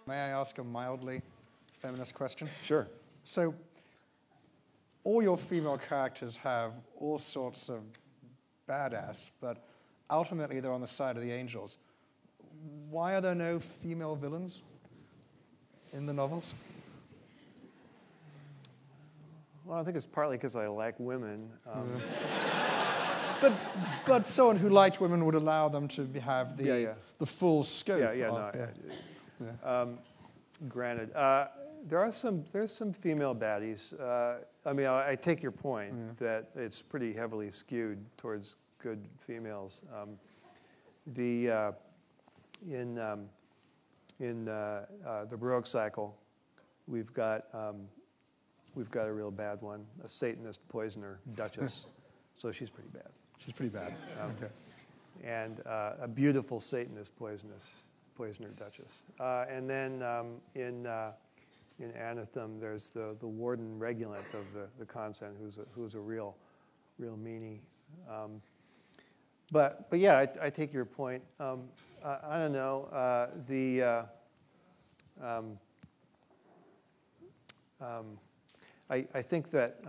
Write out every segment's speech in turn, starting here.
May I ask a mildly feminist question? Sure. So, all your female characters have all sorts of badass, but ultimately they're on the side of the angels. Why are there no female villains in the novels? Well, I think it's partly because I like women. But someone who liked women would allow them to have the full scope. Granted, there's some female baddies. I mean, I take your point that it's pretty heavily skewed towards good females. In the Baroque cycle, we've got a real bad one, a Satanist poisoner, Duchess. So she's pretty bad. She's pretty bad. Okay. And a beautiful Satanist poisoner, Duchess. And then in Anathem, there's the warden regulant of the convent, who's a real meanie. But yeah, I take your point. I don't know. I think that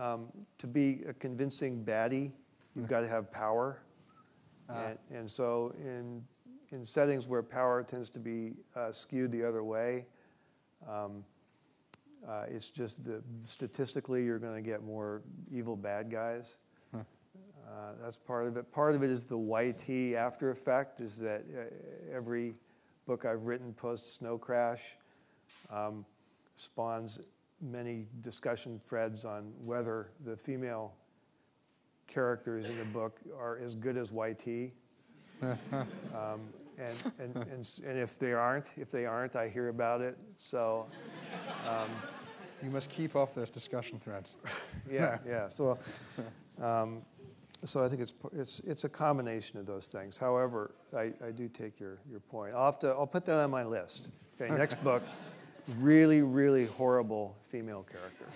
to be a convincing baddie, you've got to have power. And so in settings where power tends to be skewed the other way, it's just statistically you're going to get more evil bad guys. That's part of it. Part of it is the YT after effect, is that every book I've written post Snow Crash spawns many discussion threads on whether the female characters in the book are as good as YT. And if they aren't, I hear about it. So you must keep off those discussion threads. Yeah. So I think it's a combination of those things. However, I do take your point. I'll put that on my list. Okay, next book, really, really horrible female character.